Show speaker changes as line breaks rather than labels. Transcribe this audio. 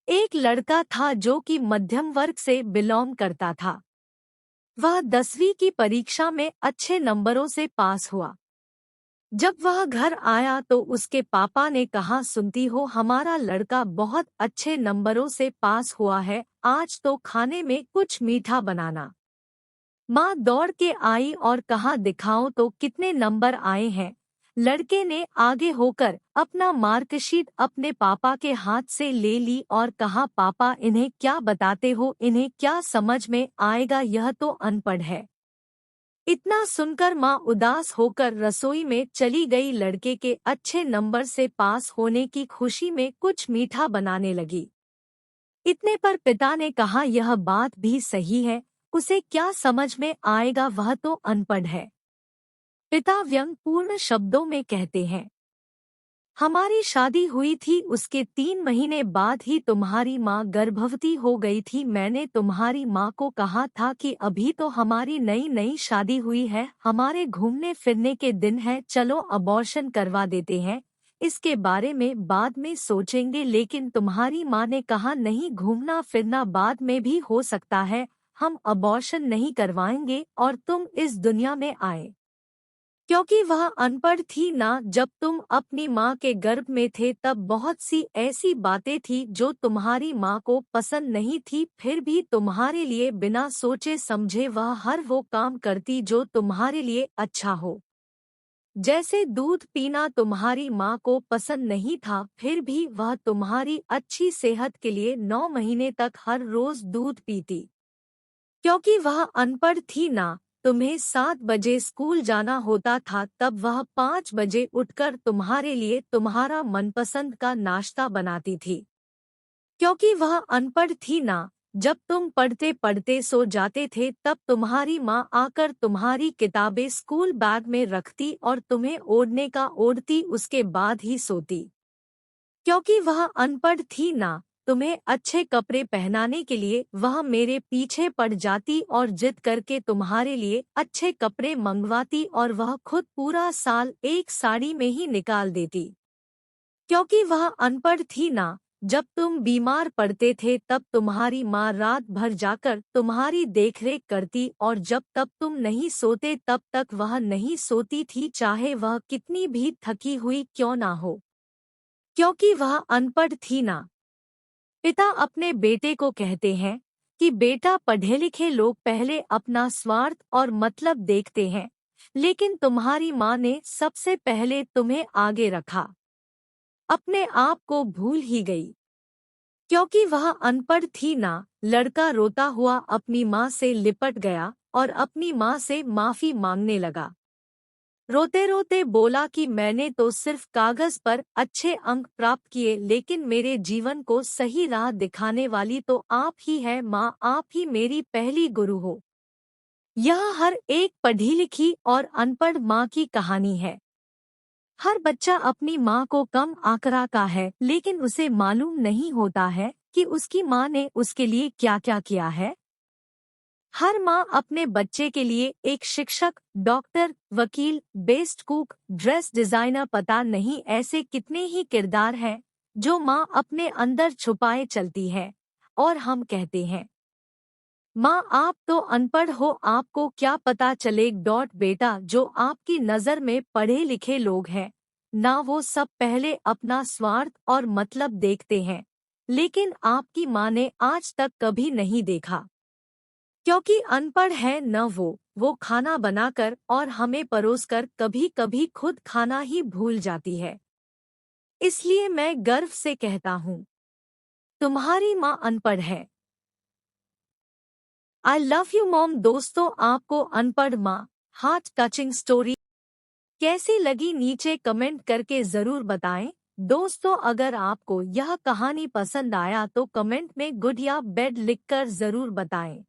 एक लड़का था जो कि मध्यम वर्ग से बिलोंग करता था। वह 10वीं की परीक्षा में अच्छे नंबरों से पास हुआ। जब वह घर आया तो उसके पापा ने कहा, सुनती हो, हमारा लड़का बहुत अच्छे नंबरों से पास हुआ है, आज तो खाने में कुछ मीठा बनाना। माँ दौड़ के आई और कहा, दिखाओ तो कितने नंबर आए हैं। लड़के ने आगे होकर अपना मार्कशीट अपने पापा के हाथ से ले ली और कहा, पापा इन्हें क्या बताते हो, इन्हें क्या समझ में आएगा, यह तो अनपढ़ है। इतना सुनकर माँ उदास होकर रसोई में चली गई। लड़के के अच्छे नंबर से पास होने की खुशी में कुछ मीठा बनाने लगी। इतने पर पिता ने कहा, यह बात भी सही है, उसे क्या समझ में आएगा, वह तो अनपढ़ है। पिता व्यंग्यपूर्ण शब्दों में कहते हैं, हमारी शादी हुई थी, उसके 3 महीने बाद ही तुम्हारी माँ गर्भवती हो गई थी। मैंने तुम्हारी माँ को कहा था कि अभी तो हमारी नई नई शादी हुई है, हमारे घूमने फिरने के दिन है, चलो अबॉर्शन करवा देते हैं, इसके बारे में बाद में सोचेंगे। लेकिन तुम्हारी माँ ने कहा, नहीं, घूमना फिरना बाद में भी हो सकता है, हम अबॉर्शन नहीं करवाएंगे और तुम इस दुनिया में आए। क्योंकि वह अनपढ़ थी ना, जब तुम अपनी माँ के गर्भ में थे तब बहुत सी ऐसी बातें थी जो तुम्हारी माँ को पसंद नहीं थी, फिर भी तुम्हारे लिए बिना सोचे समझे वह हर वो काम करती जो तुम्हारे लिए अच्छा हो। जैसे दूध पीना तुम्हारी माँ को पसंद नहीं था, फिर भी वह तुम्हारी अच्छी सेहत के लिए 9 महीने तक हर रोज दूध पीती। क्योंकि वह अनपढ़ थी ना, तुम्हें 7 बजे स्कूल जाना होता था, तब वह 5 बजे उठकर तुम्हारे लिए तुम्हारा मनपसंद का नाश्ता बनाती थी। क्योंकि वह अनपढ़ थी ना, जब तुम पढ़ते पढ़ते सो जाते थे तब तुम्हारी माँ आकर तुम्हारी किताबें स्कूल बैग में रखती और तुम्हें ओढ़ने का ओढ़ती, उसके बाद ही सोती। क्योंकि वह अनपढ़ थी ना, तुम्हें अच्छे कपड़े पहनाने के लिए वह मेरे पीछे पड़ जाती और जिद करके तुम्हारे लिए अच्छे कपड़े मंगवाती और वह खुद पूरा साल एक साड़ी में ही निकाल देती। क्योंकि वह अनपढ़ थी ना, जब तुम बीमार पड़ते थे तब तुम्हारी माँ रात भर जाकर तुम्हारी देखरेख करती और जब तक तुम नहीं सोते तब तक वह नहीं सोती थी, चाहे वह कितनी भी थकी हुई क्यों ना हो। क्योंकि वह अनपढ़ थी ना। पिता अपने बेटे को कहते हैं कि बेटा, पढ़े लिखे लोग पहले अपना स्वार्थ और मतलब देखते हैं, लेकिन तुम्हारी माँ ने सबसे पहले तुम्हें आगे रखा, अपने आप को भूल ही गई। क्योंकि वह अनपढ़ थी ना, लड़का रोता हुआ अपनी माँ से लिपट गया और अपनी माँ से माफी मांगने लगा। रोते रोते बोला कि मैंने तो सिर्फ कागज पर अच्छे अंक प्राप्त किए, लेकिन मेरे जीवन को सही राह दिखाने वाली तो आप ही है माँ, आप ही मेरी पहली गुरु हो। यह हर एक पढ़ी लिखी और अनपढ़ माँ की कहानी है। हर बच्चा अपनी माँ को कम आंकता है, लेकिन उसे मालूम नहीं होता है कि उसकी माँ ने उसके लिए क्या क्या किया है। हर माँ अपने बच्चे के लिए एक शिक्षक, डॉक्टर, वकील, बेस्ट कुक, ड्रेस डिजाइनर, पता नहीं ऐसे कितने ही किरदार हैं जो माँ अपने अंदर छुपाए चलती है। और हम कहते हैं, माँ आप तो अनपढ़ हो, आपको क्या पता चले। बेटा, जो आपकी नज़र में पढ़े लिखे लोग हैं ना, वो सब पहले अपना स्वार्थ और मतलब देखते हैं, लेकिन आपकी माँ ने आज तक कभी नहीं देखा। क्योंकि अनपढ़ है न वो खाना बनाकर और हमें परोसकर कभी कभी खुद खाना ही भूल जाती है। इसलिए मैं गर्व से कहता हूँ, तुम्हारी माँ अनपढ़ है। I love you mom. दोस्तों, आपको अनपढ़ माँ हार्ट टचिंग स्टोरी कैसी लगी, नीचे कमेंट करके जरूर बताएं। दोस्तों, अगर आपको यह कहानी पसंद आया तो कमेंट में गुड या बैड लिखकर जरूर बताएं।